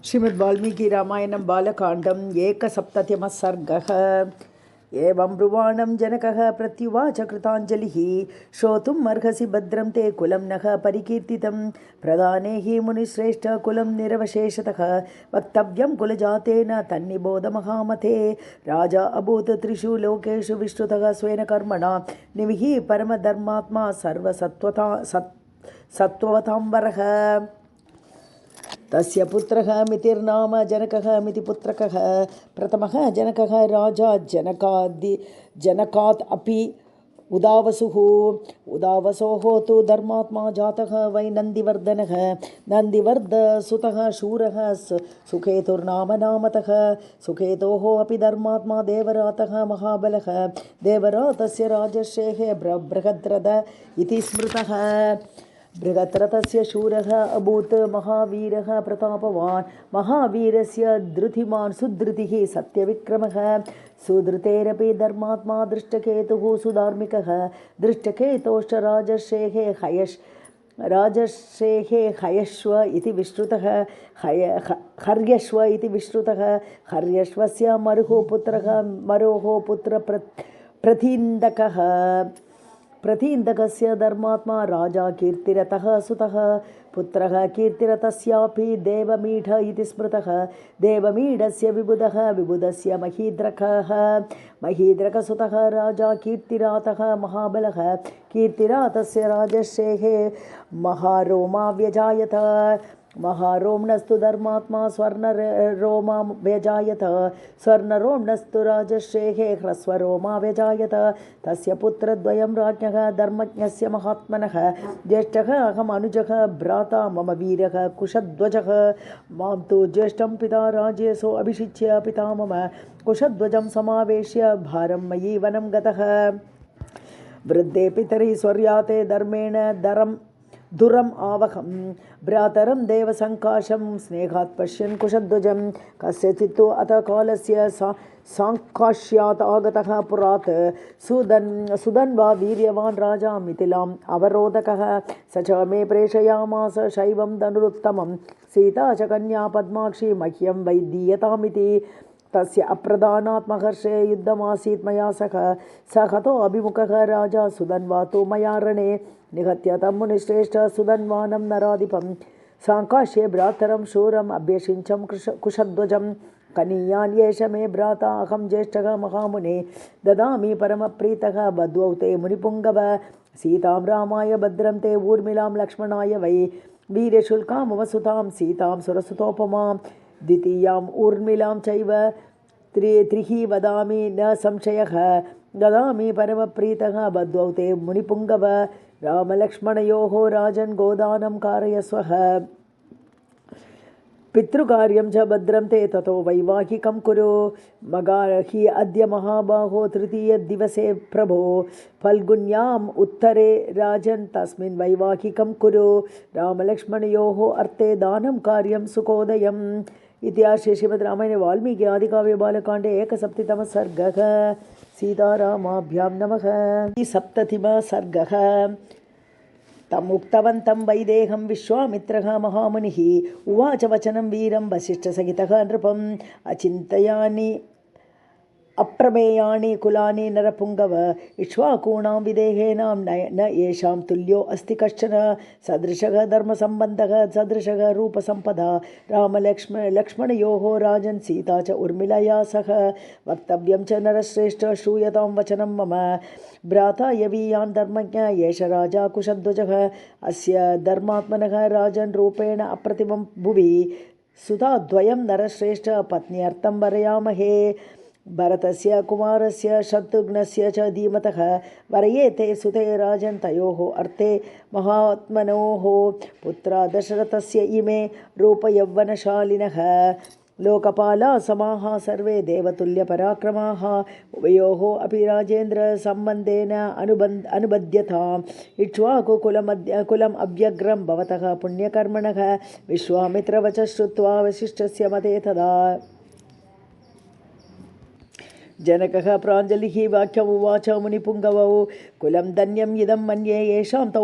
श्रीमद् वाल्मीकि रामायणं बालकाण्डम् एकसप्ततितमः सर्गः। एवं ब्रुवाणं जनकः प्रत्युवाच कृताञ्जलिः श्रोतुम् अर्हसि भद्रं ते कुलं नः परिकीर्तितं प्रधाने हि मुनिश्रेष्ठ कुलं निरवशेषतः वक्तव्यं कुलजातेन तन्निबोधमहामते राजा अभूत् त्रिषु लोकेषु विश्रुतः स्वेन कर्मणा निविः परमधर्मात्मा सत्त्वतां वरः तस्य पुत्रः मितिर्नाम जनकः मितिपुत्रकः प्रथमः जनकः राजा जनकात् अपि उदावसोः तु धर्मात्मा जातः वै नन्दिवर्धनः नन्दिवर्धसुतः शूरः सुकेतुर्नाम नामतः सुकेतोः अपि धर्मात्मा देवरातः महाबलः देवरातस्य राजर्षेः बृहद्रथ इति स्मृतः बृहद्रथस्य शूरः अभूत् महावीरः प्रतापवान् महावीरस्य धृतिमान् सुधृतिः सत्यविक्रमः सुधृतेरपि धर्मात्मा दृष्टकेतुः सुधार्मिकः दृष्टकेतोश्च राजर्षेः हयश्व इति विश्रुतः हर्यश्व इति विश्रुतः हर्यश्वस्य मरोः पुत्र प्रतीन्दकः प्रतीन्दकस्य धर्मात्मा राजा कीर्तिरतः सुतः पुत्रः कीर्तिरतस्यापि देवमीढ इति स्मृतः देवमीढस्य विबुधस्य महीद्रकसुतः राजा कीर्तिरातः महाबलः कीर्तिरातस्य राजर्षेः महारोमा व्यजायत महारोम्णस्तु धर्मात्मा स्वर्णरोमा व्यजायत स्वर्णरोम्णस्तु राजर्षेः ह्रस्वरोमा व्यजायत तस्य पुत्रद्वयं राज्ञः धर्मज्ञस्य महात्मनः ज्येष्ठः अहमनुजः भ्राता मम वीरः कुशध्वजः मां तु ज्येष्ठं पिता राजेशो अभिषिच्य पिता मम कुशध्वजं समावेश्य भारं मयि वनं गतः वृद्धे पितरि स्वर्याते धर्मेण दुरम् आवहं भ्रातरं देवसङ्काशं स्नेहात् पश्यन् कुशध्वजं कस्यचित्तु अथ कालस्य साङ्काश्यात् आगतः पुरात् सुधन्वा वीर्यवान् राजा मिथिलाम् अवरोधकः स च मे प्रेषयामास शैवं धनुरुत्तमं सीता च कन्या पद्माक्षी मह्यं वै दीयतामिति तस्य अप्रधानात्महर्षे युद्धमासीत् मया सह स हतो अभिमुखः राजा सुधन्वा तु मया रणे निहत्य तं मुनिश्रेष्ठ सुधन्वानं नराधिपं साङ्काश्ये भ्रातरं शूरम् अभ्यषिञ्चं कुशध्वजं कनीयान् एष मे भ्राता अहं ज्येष्ठः महामुने ददामि परमप्रीतः बद्वौ ते मुनिपुङ्गव सीतां रामाय भद्रं ते ऊर्मिलां लक्ष्मणाय वै वीर्यशुल्कां वसुतां सीतां सुरसुतोपमां द्वितीयाम् ऊर्मिलां चैव त्रिः वदामि न संशयः ददामि परमप्रीतः बद्वौ ते मुनिपुङ्गव रामलक्ष्मणयोः राजन् गोदानं कारयस्वः पितृकार्यं च भद्रं ते ततो वैवाहिकं कुरु मगाहि अद्य महाबाहो तृतीयदिवसे प्रभो फल्गुन्याम् उत्तरे राजन् तस्मिन् वैवाहिकं कुरु रामलक्ष्मणयोः अर्थे दानं कार्यं सुखोदयम् इतिहासे श्रीमद् रामायणे वाल्मीकि आदिकाव्ये बालकाण्डे एकसप्ततितमः सर्गः। सीतारामाभ्यां नमः। सप्ततितमः सर्गः। तमुक्तवन्तं वैदेहं विश्वामित्रः महामुनिः उवाच वचनं वीरं वसिष्ठसहितः नृपम् अचिन्तयानि अप्रमेयाणि कुलानि नरपुङ्गव इक्ष्वाकूणां विदेहेनां न येषां तुल्यो अस्ति कश्चन सदृशः धर्मसम्बन्धः सदृशः रूपसम्पदा लक्ष्मणयोः राजन् सीता च उर्मिलया सह वक्तव्यं च नरश्रेष्ठ श्रूयतां वचनं मम भ्राता यवीयान् धर्मज्ञ एष राजा कुशध्वजः अस्य धर्मात्मनः राजन् रूपेण अप्रतिमं भुवि सुताद्वयं नरश्रेष्ठ पत्न्यर्थं वरयामहे भरतस्य कुमारस्य शत्रुघ्नस्य च धीमतः वरयेते सुते राजन् तयोः अर्थे महात्मनोः पुत्रा दशरथस्य इमे रूपयौवनशालिनः लोकपाला समाः सर्वे देवतुल्यपराक्रमाः उभयोः अपि राजेन्द्रसम्बन्धेन अनुबध्यताम् इक्ष्वाकुकुलम् अव्यग्रं भवतः पुण्यकर्मणः विश्वामित्रवच श्रुत्वा वसिष्ठस्य मते तदा जनकः प्राञ्जलिः वाक्यम् उवाच मुनिपुङ्गवौ कुलं धन्यम् इदं मन्ये येषां तौ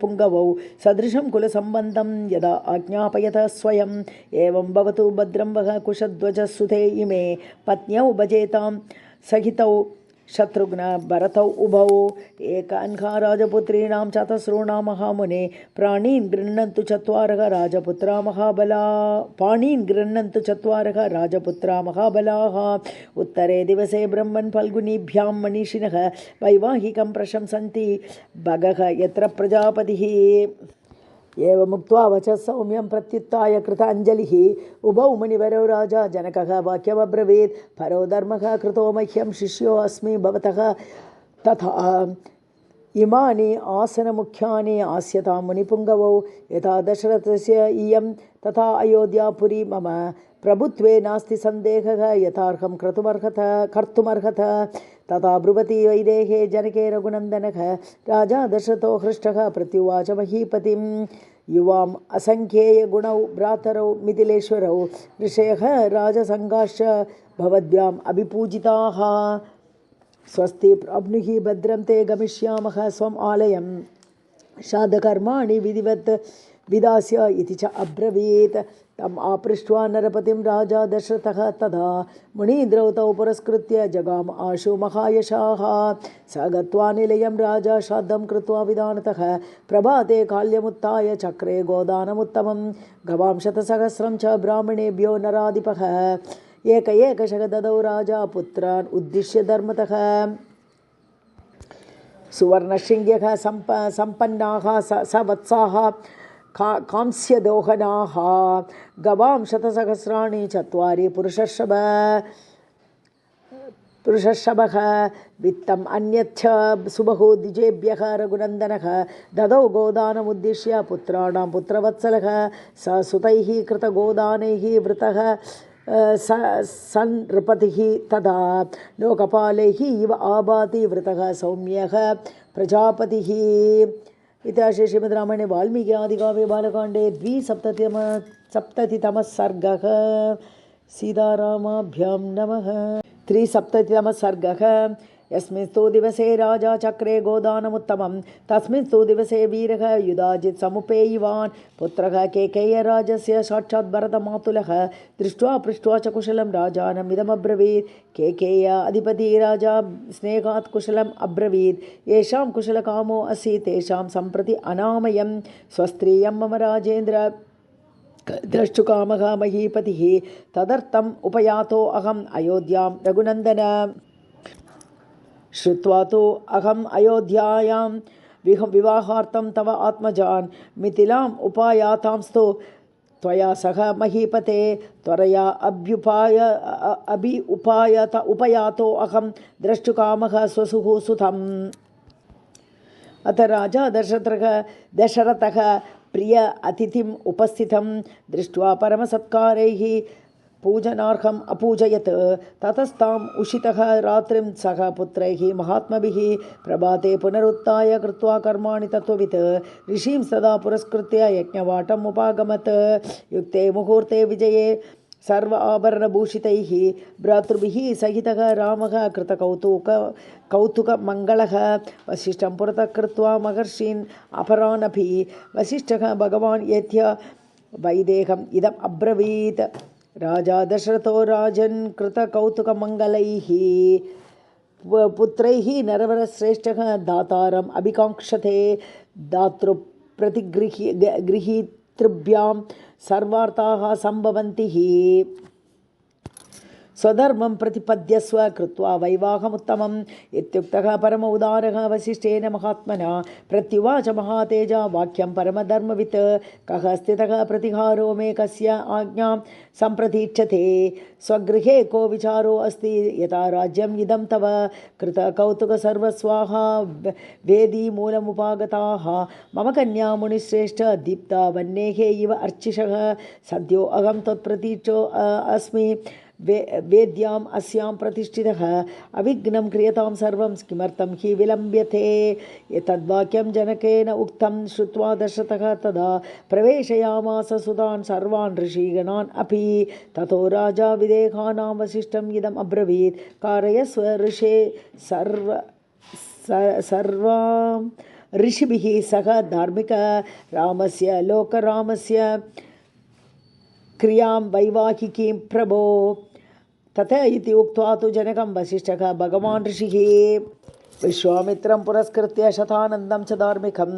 पुङ्गवौ सदृशं कुलसम्बन्धं यदा आज्ञापयत स्वयम् एवं भवतु भद्रं वः कुशध्वजसुते इमे पत्न्यौ भजेतां सहितौ शत्रुघ्न भरतौ उभौ एकान्हा राजपुत्रीणां चतस्रूणां महामुने पाणीन् गृह्णन्तु चत्वारः राजपुत्रा महाबलाः उत्तरे दिवसे ब्रह्मन् फल्गुनीभ्यां मनीषिणः वैवाहिकं प्रशंसन्ति भगः यत्र प्रजापतिः एवमुक्त्वा वचः सौम्यं प्रत्युत्थाय कृताञ्जलिः उभौ मुनिवरौ राजा जनकः वाक्यमब्रवीत् परो धर्मः कृतो मह्यं शिष्यो अस्मि भवतः तथा इमानि आसनमुख्यानि आस्यतां मुनिपुङ्गवौ यथा दशरथस्य इयं तथा अयोध्यापुरी मम प्रभुत्वे नास्ति सन्देहः यथार्हं कर्तुमर्हत तथा ब्रुवति वैदेहे जनके रघुनन्दनः राजा दशरथो हृष्टः प्रत्युवाच महीपतिं युवाम् असङ्ख्येयगुणौ भ्रातरौ मिथिलेश्वरौ ऋषयः राजसङ्गाश्च भवद्भ्याम् अभिपूजिताः स्वस्ति प्राप्नुहि भद्रं ते गमिष्यामः स्वम् आलयं श्राद्धकर्माणि विधिवत् विधास्य इति च अब्रवीत् तम् आपृष्ट्वा नरपतिं राजा दशरथः तदा मुनीन्द्रौ तौ पुरस्कृत्य जगाम आशु महायशाः स गत्वा निलयं राजा श्राद्धं कृत्वा विधानतः प्रभाते काल्यमुत्थाय चक्रे गोदानमुत्तमं गवां शतसहस्रं च ब्राह्मणेभ्यो नराधिपः एकशः ददौ राजा पुत्रान् उद्दिश्य धर्मतः सुवर्णशृङ्ग्यः सम्पन्नाः सवत्साः कांस्यदोहनाः गवां शतसहस्राणि चत्वारि पुरुषर्षभः वित्तम् अन्यच्च सुबहु द्विजेभ्यः रघुनन्दनः ददौ गोदानमुद्दिश्य पुत्राणां पुत्रवत्सलः स सुतैः कृतगोदानैः वृतः सन्नृपतिः तदा लोकपालैः इव आभाति वृतः सौम्यः प्रजापतिः इतिहासे श्रीमद्रामायणे वाल्मीकि आदिकाव्ये बालकाण्डे द्विसप्ततितमः सर्गः सीतारामाभ्यां नमः। 370तमः सर्गः यस्मिंस्तु दिवसे राजा चक्रे गोदानमुत्तमं तस्मिंस्तु दिवसे वीरः युधाजित् समुपेयिवान् पुत्रः केकेयराजस्य साक्षात् भरतमातुलः दृष्ट्वा पृष्ट्वा च कुशलं राजानमिदमब्रवीत् केकेय अधिपति राजा स्नेहात् कुशलम् अब्रवीत् येषां कुशलकामो असि तेषां सम्प्रति अनामयं स्वस्त्रियं मम राजेन्द्र द्रष्टुकामः महीपतिः तदर्थम् उपयातो अहम् अयोध्यां रघुनन्दन श्रुत्वा तु अहम् अयोध्यायां विवाहार्थं तव आत्मजान् मिथिलाम् उपायातांस्तु त्वया सह महीपते त्वरया उपयातो अहं द्रष्टुकामः स्वसुः सुतम्। अथ राजा दशरथः प्रिय अतिथिम् उपस्थितं दृष्ट्वा परमसत्कारैः पूजनार्हम् अपूजयत् ततस्ताम् उषितः रात्रिं सह पुत्रैः महात्मभिः प्रभाते पुनरुत्थाय कृत्वा कर्माणि तत्त्ववित् ऋषिं सदा पुरस्कृत्य यज्ञवाटम् उपागमत् युक्ते मुहूर्ते विजये सर्व आभरणभूषितैः भ्रातृभिः सहितः रामः कृतकौतुकमङ्गलः वसिष्ठं पुरतः कृत्वा महर्षीन् अपरानपि वसिष्ठः भगवान् यद्य वैदेहम् इदम् अब्रवीत् राजा दशरथो राजन् कृतकौतुकमङ्गलैः पुत्रैः नरवरश्रेष्ठः दातारम् अभिकाङ्क्षते दातृप्रतिगृहीतृभ्यां सर्वार्थाः सम्भवन्ति स्वधर्मं प्रतिपद्यस्व कृत्वा वैवाहमुत्तमम् इत्युक्तः परम उदारः वसिष्ठेन महात्मना प्रत्युवाच महातेजा वाक्यं परमधर्मवित् कः स्थितः प्रतिहारो मे कस्य आज्ञां सम्प्रतीक्षते स्वगृहे को विचारो अस्ति यथा राज्यम् इदं तव कृतकौतुकसर्वस्वाः वेदी मूलमुपागताः मम कन्या मुनिश्रेष्ठ दीप्ता वह्नेः इव अर्चिषः सद्यो अहं त्वत्प्रतीक्षो अस्मि वेद्याम् अस्यां प्रतिष्ठितः अविघ्नं क्रियतां सर्वं किमर्थं हि विलम्ब्यते एतद्वाक्यं जनकेन उक्तं श्रुत्वा दशरथः तदा प्रवेशयामास सुतान् सर्वान् ऋषिगणान् अपि ततो राजा विदेहानां वसिष्ठम् इदम् अब्रवीत् कारयस्व ऋषे सर्वां ऋषिभिः सह धार्मिक रामस्य लोकरामस्य क्रियां वैवाहिकीं प्रभो तथा इति उक्त्वा तु जनकं वसिष्ठः भगवान् ऋषिः विश्वामित्रं पुरस्कृत्य शतानन्दं च धार्मिकं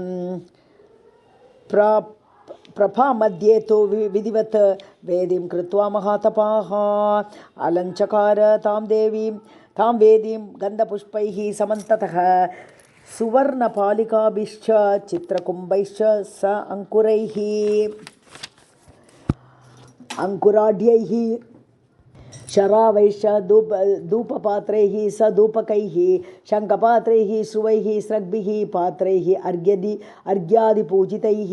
प्रभामध्ये तु विधिवत् वेदीं कृत्वा महातपाः अलञ्चकार तां वेदीं गन्धपुष्पैः समन्ततः सुवर्णपालिकाभिश्च चित्रकुम्भैश्च स अंकुराढ्यैः शरावैश्च धूपपात्रैः सधूपकैः शङ्खपात्रैः श्रुवैः स्रग्भिः पात्रैः अर्घ्यादिपूजितैः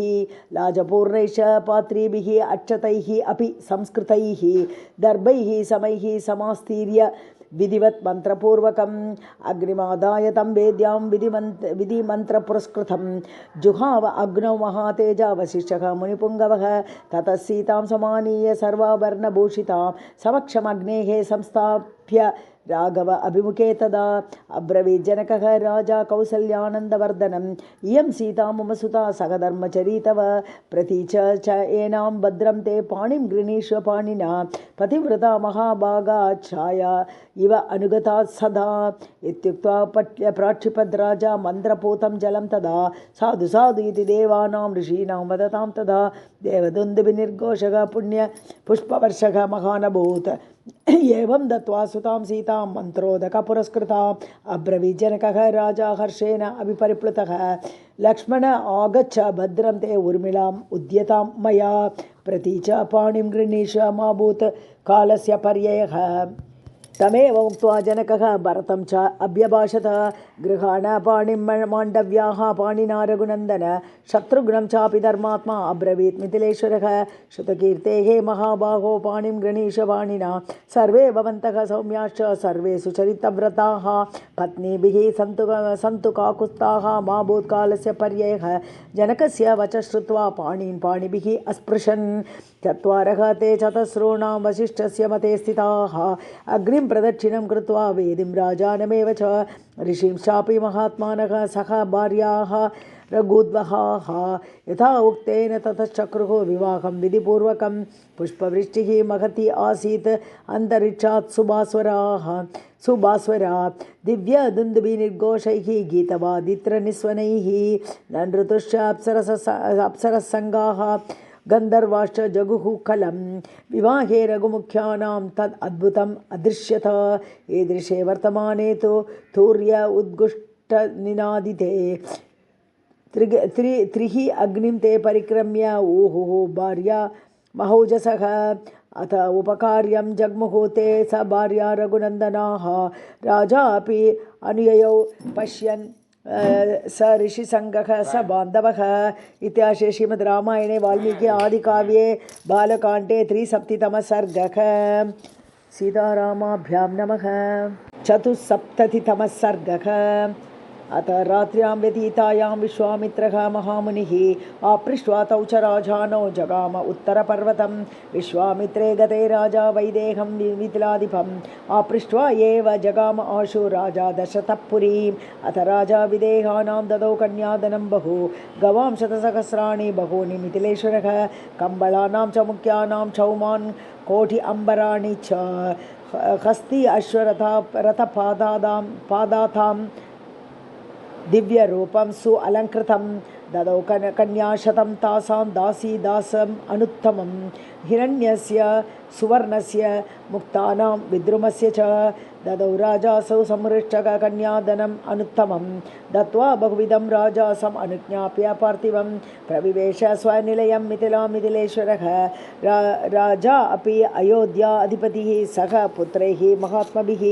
लाजपूर्णैश्च पात्रीभिः अक्षतैः अपि संस्कृतैः दर्भैः समैः समास्तीर्य विधिवत् मंत्रपूर्वकम् अग्निमादाय तं वेद्यां विधिमन्त्रपुरस्कृतं जुहाव अग्नौ महातेजा वसिष्ठः मुनिपुङ्गवः ततः सीतां समानीय सर्वाभरणभूषितां समक्षमग्नेः संस्थाप्य राघव अभिमुखे तदा अब्रवीत् जनकः राजा कौसल्यानन्दवर्धनम् इयं सीता मम सुता सगधर्मचरी तव प्रतीच च एनां भद्रं ते पाणिं गृणीष्व पाणिना पतिव्रता महाभागा छाया इव अनुगता सदा इत्युक्त्वा प्राक्षिपद्राजा मन्त्रपूतं जलं तदा साधु साधु इति देवानां ऋषीणां वदतां तदा देवदुन्दुभिर्घोषः पुण्य पुष्पवर्षः महानभूत् एवं दत्त्वा सुतां सीतां मन्त्रोदक पुरस्कृताम् अब्रवीत् जनकः राजा हर्षेण अभिपरिप्लुतः लक्ष्मण आगच्छ भद्रं ते उर्मिलाम् उद्यतां मया प्रतीच पाणिं गृह्णीष्व मा भूत् कालस्य पर्ययः तमेव उक्त्वा जनकः भरतं च अभ्यभाषत गृहाण पाणिं माण्डव्याः पाणिना रघुनन्दन शत्रुघ्नं चापि धर्मात्मा अब्रवीत् मिथिलेश्वरः श्रुतकीर्तेः महाबाहो पाणिं गृणीष पाणिना सर्वे भवन्तः सौम्याश्च सर्वे सुचरितव्रताः पत्नीभिः सन्तु काकुत्स्थाः मा भूत्कालस्य पर्ययः जनकस्य वचः श्रुत्वा पाणिं पाणिभिः अस्पृशन् चत्वारः ते चतस्रूणां वसिष्ठस्य मते स्थिताः अग्निं प्रदक्षिणं कृत्वा वेदिं राजानमेव च ऋषिंश्चापि महात्मानः सह भार्याः रघुद्वहाः यथा उक्तेन ततश्चक्रुः विवाहं विधिपूर्वकं पुष्पवृष्टिः महती आसीत् अन्तरिक्षात् सुभास्वरा दिव्य दुन्दुभिर्घोषैः गीतवादित्रनिस्वनैः ननृतुश्च अप्सरसङ्गाः गन्धर्वाश्च जगुः कलं विवाहे रघुमुख्यानां तद् अद्भुतम् अदृश्यत ईदृशे वर्तमाने तु तूर्य उद्गुष्टनिनादिते त्रिः अग्निं ते परिक्रम्य ऊहुः भार्या महौजसः अथ उपकार्यं जग्मुः ते स भार्या रघुनन्दनाः राजा अपि अनुययौ पश्यन् स ऋषिसङ्गः स बान्धवः इत्याशे श्रीमद् रामायणे वाल्मीकि आदिकाव्ये बालकाण्डे 370तमः सर्गः सीतारामाभ्यां नमः 470तमः सर्गः अथ रात्र्यां व्यतीतायां विश्वामित्रः महामुनिः आपृष्ट्वा तौ च राजानौ जगाम उत्तरपर्वतं विश्वामित्रे गते राजा वैदेहं मिथिलाधिपम् आपृष्ट्वा एव जगाम आशु राजा दशरथः पुरीम् अथ राजा विदेहानां ददौ कन्यादनं बहु गवां शतसहस्राणि बहूनि मिथिलेश्वरः कम्बलानां च मुख्यानां चौमान् कोटि अम्बराणि च हस्ति अश्वरथपादातां दिव्यरूपं सुअलङ्कृतं ददौ कन्याशतं तासां दासीदासम् अनुत्तमं हिरण्यस्य सुवर्णस्य मुक्तानां विद्रुमस्य च ददौ राजासौ समृष्टः कन्यादनम् अनुत्तमं दत्त्वा बहुविधं राजासम् अनुज्ञाप्य पार्थिवं प्रविवेश स्वनिलयं मिथिलां मिथिलेश्वरः राजा अपि अयोध्या अधिपतिः सह पुत्रैः महात्मभिः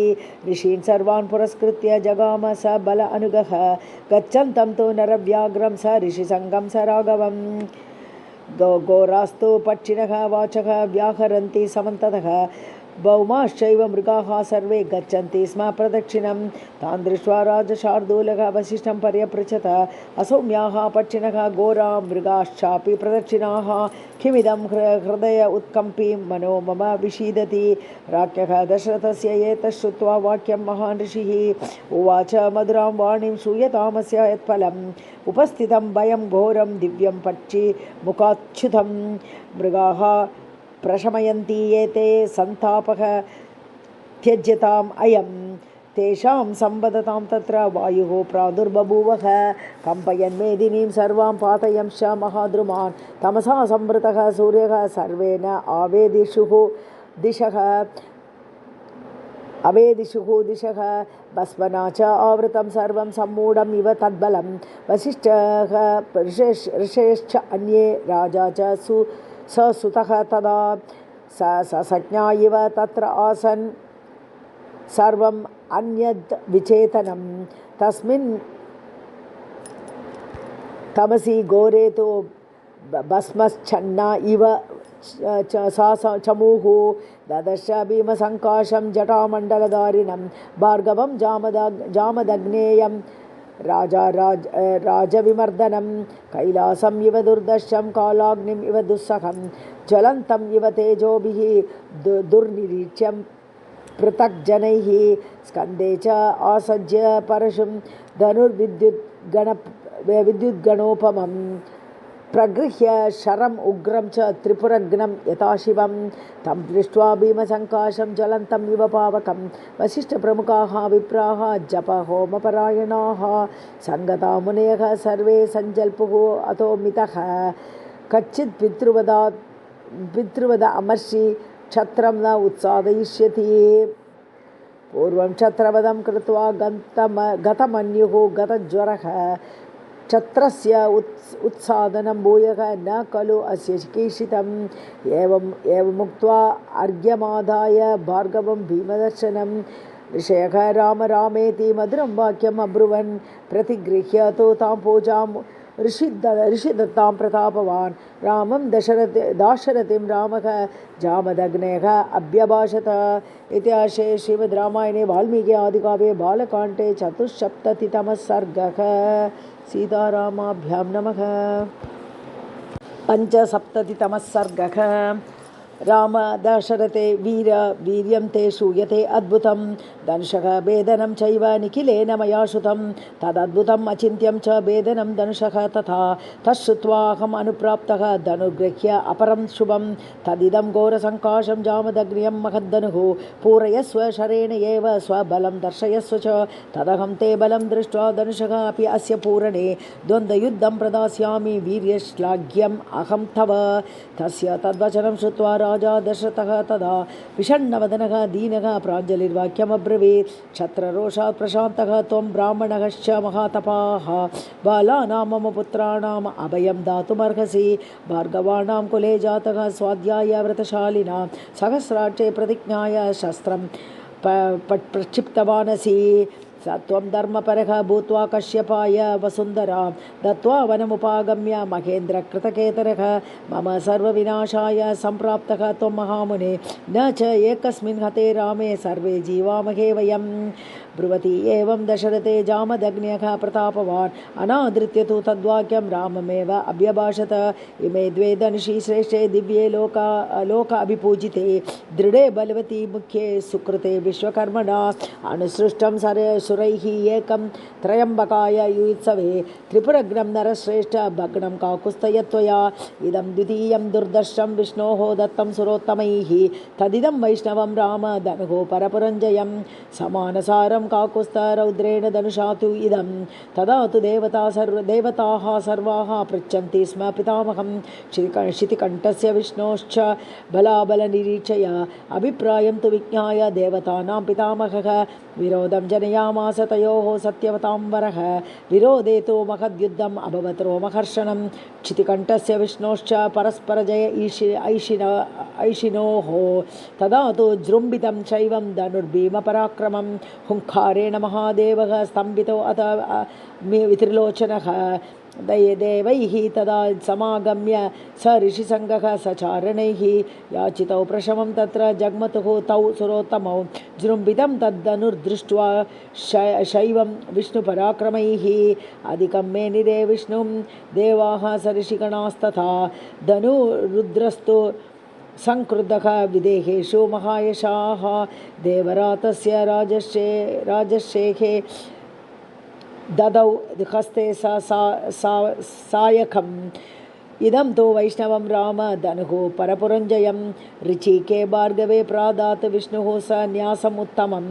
ऋषीन् सर्वान् पुरस्कृत्य जगाम स बल अनुगः गच्छन्तं तु नरव्याघ्रं स ऋषिसङ्गं स राघवम् घोरास्तु पक्षिणः वाचः व्याहरन्ति समन्ततः भौमाश्चैव मृगाः सर्वे गच्छन्ति स्म प्रदक्षिणं तान् दृष्ट्वा राजशार्दूलः वसिष्ठं पर्यपृच्छत असौम्याः पक्षिणः घोरा मृगाश्चापि प्रदक्षिणाः किमिदं हृदय उत्कम्पी मनो मम विषीदति राज्ञः दशरथस्य एतत् श्रुत्वा वाक्यं महान् ऋषिः उवाच मधुरां वाणीं श्रूयतामस्य यत्फलम् उपस्थितं भयं घोरं दिव्यं पक्षि मुखाच्युतं मृगाः प्रशमयन्ति एते सन्तापः त्यज्यताम् अयं तेषां संवदतां तत्र वायुः प्रादुर्बभूवः कम्पयन् मेदिनीं सर्वां पातयंश्च महाद्रुमान् तमसा संवृतः सूर्यः सर्वेण अवेदिषुः दिशः भस्मना च आवृतं सर्वं सम्मूढम् इव तद्बलं वसिष्ठः ऋषयश्च अन्ये राजा च ससुतः तदा ससज्ञा इव तत्र आसन् सर्वम् अन्यद् विचेतनं तस्मिन् तमसि घोरे तु भस्मश्चन्ना इव चमूः ददर्श भीमसङ्काशं जटामण्डलधारिणं भार्गवं जामदग्नेयं राजविमर्दनं कैलासम् इव दुर्दर्शं कालाग्निम् इव दुस्सहं ज्वलन्तम् इव तेजोभिः दुर्निरीच्यं पृथक् जनैः स्कन्धे च आसज्य परशुं विद्युद्गणोपमं प्रगृह्य शरम् उग्रं च त्रिपुरघ्नं यथा शिवं तं दृष्ट्वा भीमसङ्काशं ज्वलन्तम् इव पावकं वसिष्ठप्रमुखाः विप्राः जपहोमपरायणाः सङ्गता मुनयः सर्वे सञ्जल्पुः अतो मितः कच्चित् पितृवद अमर्षि क्षत्रं न उत्सादयिष्यति पूर्वं क्षत्रवदं कृत्वा गतमन्युः गतज्वरः क्षत्रस्य उत्सादनं भूयः न खलु अस्य चिकीर्षितम् एवमुक्त्वा अर्घ्यमादाय भार्गवं भीमदर्शनं ऋषयः राम रामेति मधुरं वाक्यम् अब्रुवन् प्रतिगृह्य तु तां पूजां ऋषिदत्तां प्रतापवान् रामं दाशरथिं रामः जामदग्नेः अभ्यभाषत इतिहासे श्रीमद् रामायणे वाल्मीकि आदिकाव्ये बालकाण्डे 74तमः सर्गः सीतारामाभ्यां नमः। 75तमः सर्गः राम दशरथे वीर्यं ते श्रूयते अद्भुतं धनुषः भेदनं चैव निखिलेन मया श्रुतं तदद्भुतम् अचिन्त्यं च भेदनं धनुषः तथा तच्छ्रुत्वा अहम् अनुप्राप्तः धनुर्गृह्य अपरं शुभं तदिदं घोरसङ्काशं जामदग्न्यं महद्धनुः पूरयस्व शरेण एव स्वबलं दर्शयस्व च तदहं ते बलं दृष्ट्वा धनुषः अपि अस्य पूरणे द्वन्द्वयुद्धं प्रदास्यामि वीर्यश्लाघ्यम् अहं तव तस्य तद्वचनं श्रुत्वा राजा दशरथः तदा विषण्णवदनः दीनः प्राञ्जलिर्वाक्यमब्रवीत् क्षत्ररोषात् प्रशान्तः त्वं ब्राह्मणश्च महातपाः बालानां मम पुत्राणाम् अभयं दातुमर्हसि भार्गवाणां कुले जातः स्वाध्याय व्रतशालिनां सहस्राक्षे प्रतिज्ञाय शस्त्रं प्रक्षिप्तवानसि सत्वं धर्मपरः भूत्वा कश्यपाय वसुन्धरां दत्त्वा वनमुपागम्य महेन्द्रकृतकेतरः मम सर्वविनाशाय सम्प्राप्तः त्वं महामुने न च एकस्मिन् हते रामे सर्वे जीवामहे वयं ब्रुवति एवं दशरथे जामदग्न्यः प्रतापवान् अनादृत्य तु तद्वाक्यं राममेव अभ्यभाषत इमे द्वे धनुषि श्रेष्ठे दिव्ये लोक अभिपूजिते दृढे बलवती मुख्ये सुकृते विश्वकर्मणा अनुसृष्टं सुरैः एकं त्रयम्बकाय युत्सवे त्रिपुरघ्नं नरश्रेष्ठ भग्नं काकुस्तयत्वया इदं द्वितीयं दुर्दर्शं विष्णोः दत्तं सुरोत्तमैः तदिदं वैष्णवं राम धनुः परपुरञ्जयं समानसारं काकुस्तरौद्रेण धनुषा तु इदं तदा तु देवताः सर्वाः पृच्छन्ति स्म पितामहं शितिकण्ठस्य विष्णोश्च बलाबलनिरीक्षया अभिप्रायं तु विज्ञाय देवतानां पितामहः विरोधं जनयामास तयोः सत्यवतां वरः विरोधे तु महद्युद्धम् अभवत् रोमहर्षणं क्षितिकण्ठस्य विष्णोश्च परस्परजय ऐशिनोः तदा तु जृम्बितं शैवं धनुर्भीमपराक्रमं हुङ्कारेण महादेवः स्तम्भितो अथ त्रिलोचनः देवैः तदा समागम्य स ऋषिसङ्गः सचारणैः याचितौ प्रशमं तत्र जग्मतुः तौ सुरोत्तमौ जृम्बितं तद्धनुर्दृष्ट्वा शैवं विष्णुपराक्रमैः अधिकं मेनिरे विष्णुं देवाः सऋषिगणास्तथा धनुरुद्रस्तु संक्रुद्धः विदेहेषु महायशाः देवरातस्य राजर्षेः ददौ हस्ते सायकम् इदं तु वैष्णवं राम धनुः परपुरञ्जयं ऋचिके भार्गवे प्रादात् विष्णुः स न्यासमुत्तमं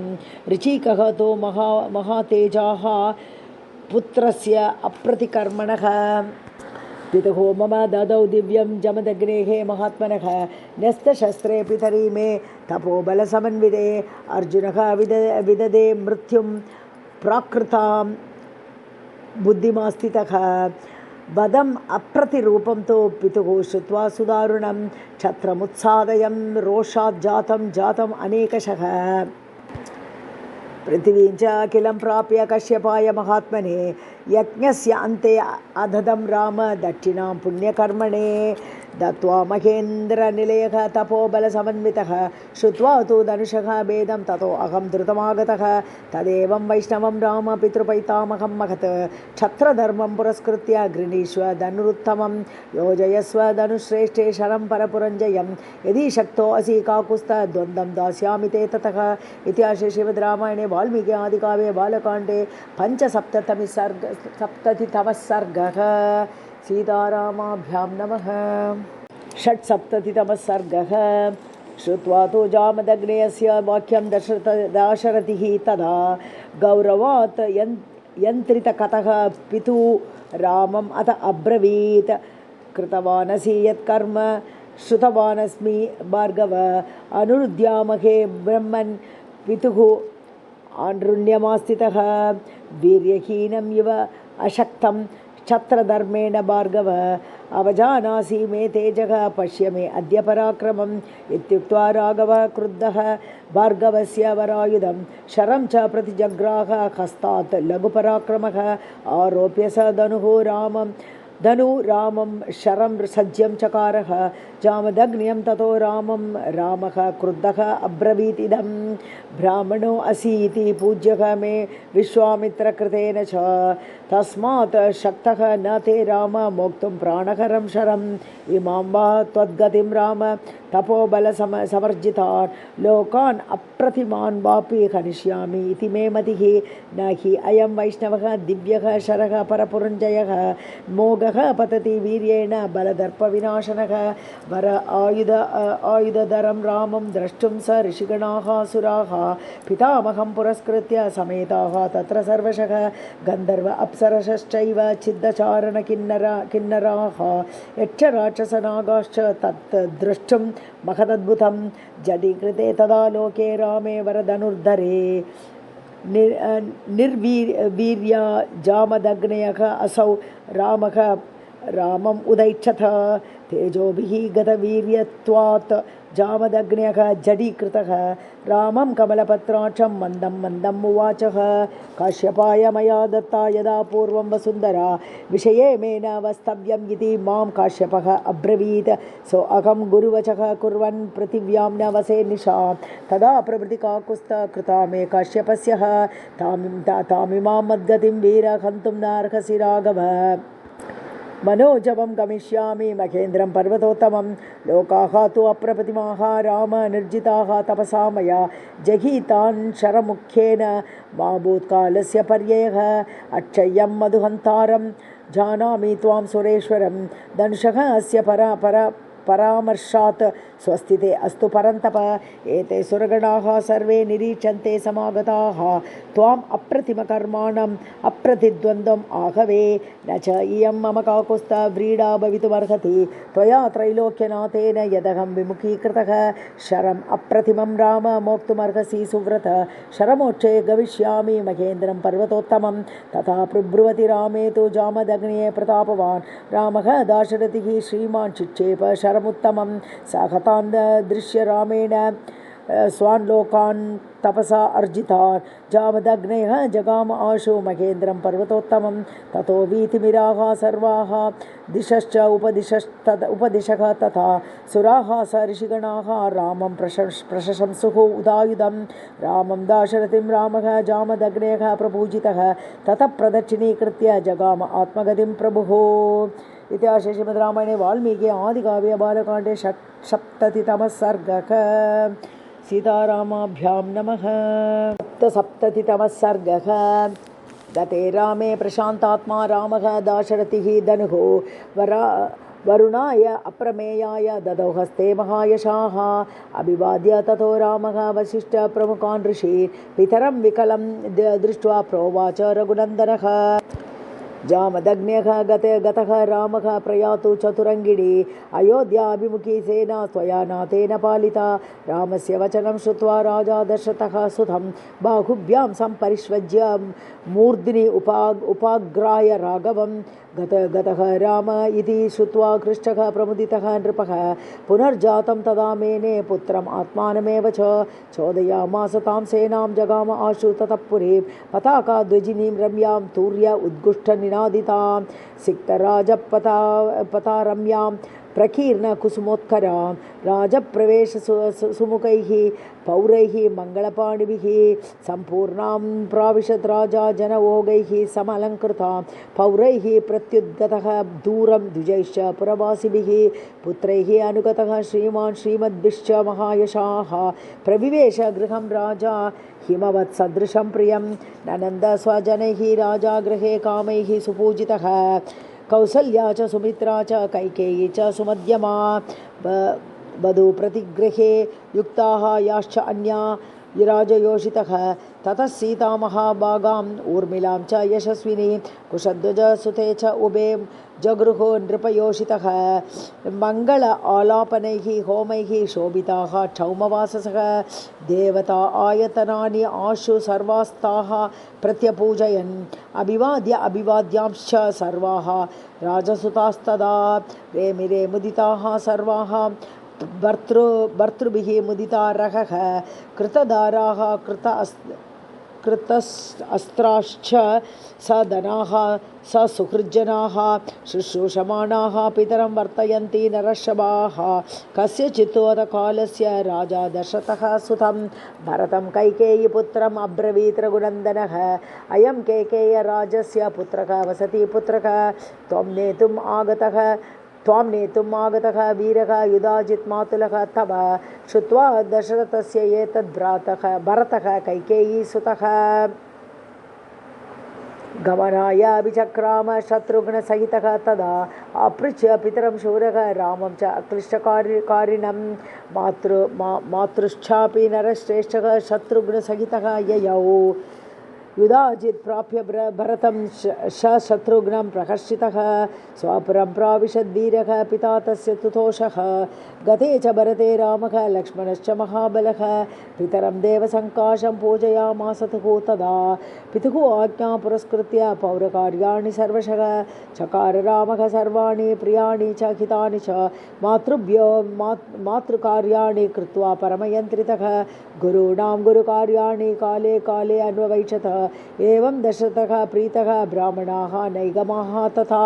ऋचिकः तु महातेजाः पुत्रस्य अप्रतिकर्मणः पितुः मम ददौ दिव्यं जमदग्नेः महात्मनः न्यस्तशस्त्रे पितरी मे तपोबलसमन्विते अर्जुनः विददे मृत्युं प्राकृतां बुद्धिमास्थितः वदम् अप्रतिरूपं तु पितुः श्रुत्वा सुदारुणं छत्रमुत्सादयं रोषात् जातम् अनेकशः पृथिवीं च अखिलं प्राप्य कश्यपाय महात्मने यज्ञस्य अन्ते अददं राम दक्षिणां पुण्यकर्मणे दत्त्वा महेन्द्रनिलयः तपोबलसमन्वितः श्रुत्वा तु धनुषः भेदं ततो अहं द्रुतमागतः तदेवं वैष्णवं राम पितृपैतामहं महत् क्षत्रधर्मं पुरस्कृत्य गृणीष्व धनुरुत्तमं योजयस्व धनुश्रेष्ठे शरं परपुरञ्जयं यदि शक्तो असि काकुत्स्थद्वन्द्वं दास्यामि ते ततः इतिहासे श्रीमद्रामायणे वाल्मीकि आदिकाव्ये बालकाण्डे सप्ततितमः सर्गः सीतारामाभ्यां नमः। षट्सप्ततितमः सर्गः श्रुत्वा तु जामदग्नेयस्य वाक्यं दाशरथिः तदा गौरवात् यन्त्रितकथः पितुः रामम् अथ अब्रवीत् कृतवानसि यत्कर्म श्रुतवानस्मि भार्गव अनुरुद्यामहे ब्रह्मन् पितुः आनृण्यमास्थितः वीर्यहीनम् इव अशक्तं क्षत्रधर्मेण भार्गव अवजानासि मे तेजः पश्य मे अद्य पराक्रमम् इत्युक्त्वा राघवः क्रुद्धः भार्गवस्य वरायुधं शरं च प्रतिजग्राह हस्तात् लघुपराक्रमः आरोप्य स धनुरामं शरं सज्यं चकारः जामदग्न्यं ततो रामः क्रुद्धः अब्रवीत् इदं ब्राह्मणो असि इति पूज्यः मे विश्वामित्रकृतेन च तस्मात् शक्तः न ते राम मोक्तुं प्राणकरं शरम् इमां वा त्वद्गतिं राम तपोबलसमर्जितान् लोकान् अप्रतिमान् वापि हनिष्यामि इति मे मतिः न हि अयं वैष्णवः दिव्यः शरः परपुरञ्जयः मोघः पतति वीर्येण बलदर्पविनाशनः वर आयुधधरं रामं द्रष्टुं स ऋषिगणाः सुराः पितामहं पुरस्कृत्य समेताः तत्र सर्वशः गन्धर्व अप्सरश्चैव छिद्दचारणकिन्नराः यक्षराक्षसनागाश्च तत् द्रष्टुं महदद्भुतं जडीकृते तदा लोके रामे वरधनुर्धरे निर्वीर्या जामदग्नयः असौ रामम् उदैक्षथ तेजोभिः गतवीर्यत्वात् जामदग्न्यः जडीकृतः रामं कमलपत्राक्षं मन्दम् उवाचः काश्यपाय मया दत्ता यदा पूर्वं वसुन्धरा विषये मे न वस्तव्यम् इति मां काश्यपः अब्रवीत् सो अहं गुरुवचः कुर्वन् पृथिव्यां न वसे निशां तदा प्रभृतिकाकुत्स्थ कृता मे काश्यपस्य तामिमां मद्गतिं वीर हन्तुं नार्हसि राघव मनोजवं गमिष्यामि महेन्द्रं पर्वतोत्तमं लोकाः तु अप्रतिमाः राम निर्जिताः तपसा मया जहीतान् शरमुख्येन मा भूत्कालस्य पर्ययः अक्षय्यं मधुहन्तारं जानामि त्वां सुरेश्वरं धनुषः अस्य परामर्शात् स्वस्थिते अस्तु परन्तप एते सुरगणाः सर्वे निरीक्षन्ते समागताः त्वाम् अप्रतिमकर्माणम् अप्रतिद्वन्द्वम् आहवे न च इयं मम काकुत्स्था व्रीडा भवितुमर्हति त्वया त्रैलोक्यनाथेन यदहं विमुखीकृतः शरम् अप्रतिमं राम मोक्तुमर्हसि सुव्रत शरमोक्षे गमिष्यामि महेन्द्रं पर्वतोत्तमं तथा प्रब्रुवति रामे तु जामदग्ने प्रतापवान् रामः दाशरथिः श्रीमान् चिक्षेप शरमुत्तमं साहतान् दृश्य रामेण स्वान् लोकान् तपसा अर्जितान् जामदग्नयः जगाम आशु महेन्द्रं पर्वतोत्तमं ततो वीतिमिराः सर्वाः दिशश्च उपदिशः तथा सुराः स ऋषिगणाः रामं प्रशंसुः उदायुधं रामं दाशरथिं रामः जामदग्नयः प्रपूजितः ततः प्रदक्षिणीकृत्य जगाम आत्मगतिं प्रभुः। इतिहासे श्रीमद्रामायणे वाल्मीकि आदिकाव्ये बालकाण्डे सप्ततितमः सर्गः। सीतारामाभ्यां नमः। सप्ततितमः सर्गः। गते रामे प्रशान्तात्मा रामः दाशरथिः धनुः वरुणाय अप्रमेयाय ददौ हस्ते महायशाः अभिवाद्य ततो रामः वसिष्ठ प्रमुखान् ऋषीन् पितरं विकलं दृष्ट्वा प्रोवाच रघुनन्दनः जामदग्न्यः गतः रामः प्रयातु चतुरङ्गिणी अयोध्याभिमुखी सेना त्वया नाथेन पालिता रामस्य वचनं श्रुत्वा राजा दशरथः सुतं बाहुभ्यां सम्परिष्वज्य मूर्ध्नि उपाग्राय राघवं गतः राम इति श्रुत्वा कृष्णः प्रमुदितः नृपः पुनर्जातं तदा मेने पुत्रम् आत्मानमेव च चोदयामास तां सेनां जगाम आशु ततः पुरीं पताकाध्वजिनीं रम्यां तूर्य उद्गुष्टनिनादितां सिक्तराजपतारम्यां प्रकीर्णकुसुमोत्करां राजप्रवेश सुमुखैः पौरैः मङ्गलपाणिभिः सम्पूर्णां प्राविशत् राजा जनवोगैः समलङ्कृतां पौरैः प्रत्युद्गतः दूरं द्विजैश्च पुरवासिभिः पुत्रैः अनुगतः श्रीमान् श्रीमद्भिश्च महायशाः प्रविवेश गृहं राजा हिमवत्सदृशं प्रियं ननन्द स्वजनैः राजा गृहे कामैः सुपूजितः कौसल्या च सुमित्रा च कैकेयी च सुमध्यमा वधूप्रतिगृहे युक्ताः याश्च अन्या राजयोषितः ततः सीता महाभागाम् ऊर्मिलां च यशस्विनी कुशध्वजसुते च उभे जगृहो नृपयोषितः मङ्गल आलापनैः होमैः शोभिताः क्षौमवाससः देवता आयतनानि आशु सर्वास्ताः प्रत्यपूजयन् अभिवाद्यांश्च सर्वाः राजसुतास्तदा रेमिरे मुदिताः सर्वाः भर्तृभिः मुदिता रहः कृतदाराः कृतास्त्राश्च सदनाः सुहृज्जनाः शुश्रूषमाणाः पितरं वर्तयन्ति नरषभाः कस्यचित्तोदकालस्य राजा दशरथः सुतं भरतं कैकेयीपुत्रम् अब्रवीत् रघुनन्दनः अयं कैकेय्यराजस्य पुत्रः वसति पुत्रः त्वं नेतुम् आगतः वीरः युधाजित् मातुलः तव श्रुत्वा दशरथस्य एतद् भरतः कैकेयीसुतः गमनाय अभिचक्राम शत्रुघ्नसहितः तदा अपृच्छ पितरं शूरः रामं च अक्लिष्टकारिणं मातृश्चापि नरश्रेष्ठः शत्रुघ्नसहितः ययौ युधाजित् प्राप्य भरतं शत्रुघ्नं प्रहर्षितः स्वापुरं प्राविशद्वीरः पिता तस्य तुतोषः गते च भरते रामः लक्ष्मणश्च महाबलः पितरं देवसङ्काशं पूजयामासतुः तदा पितुः आज्ञा पुरस्कृत्य पौरकार्याणि सर्वशः चकार रामः सर्वाणि प्रियाणि च हितानि च मातृभ्यो मातृकार्याणि कृत्वा परमयन्त्रितः गुरूणां गुरुकार्याणि काले काले अन्ववैक्षत एवं दशरथः प्रीतः ब्राह्मणाः नैगमाः तथा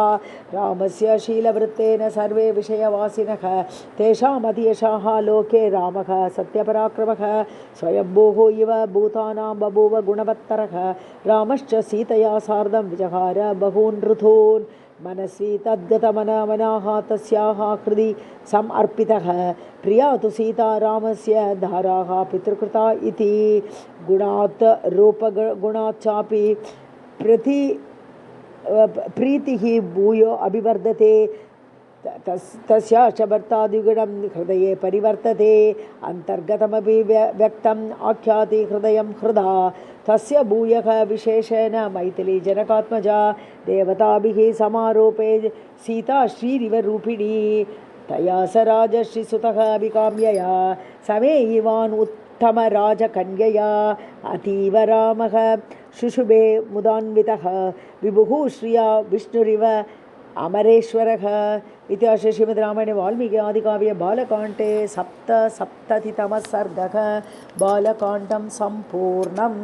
रामस्य शीलवृत्तेन सर्वे विषयवासिनः तेषाम् अतियशाः लोके रामः सत्यपराक्रमः स्वयंभूः इव भूतानां बभूव गुणवत्तरः रामश्च सीतया सार्धं विजहार बहून् ऋतून् मनस्वी तद्गतमनामनाः तस्याः हृदि समर्पितः प्रिया तु सीता रामस्य धाराः पितृकृता इति गुणात् रूपगुणाच्चापि प्रीतिः भूयो अभिवर्धते तस्याश्च भर्तादिगुणं हृदये परिवर्तते अन्तर्गतमपि व्यक्तम् आख्याति हृदयं हृदा तस्य भूयः विशेषेण मैथिली जनकात्मजा देवताभिः समारोपे सीता श्रीरिव रूपिणी तया स राजश्रीसुतः अभिकाम्यया समे इवान् उत्तमराजकन्यया अतीव रामः शुशुभे मुदान्वितः विभुः श्रिया विष्णुरिव अमरेश्वरः इतिहासे श्रीमद्रामायणे वाल्मीकि आदिकाव्ये बालकाण्डे सप्ततितमः सर्गः बालकाण्डं सम्पूर्णम्।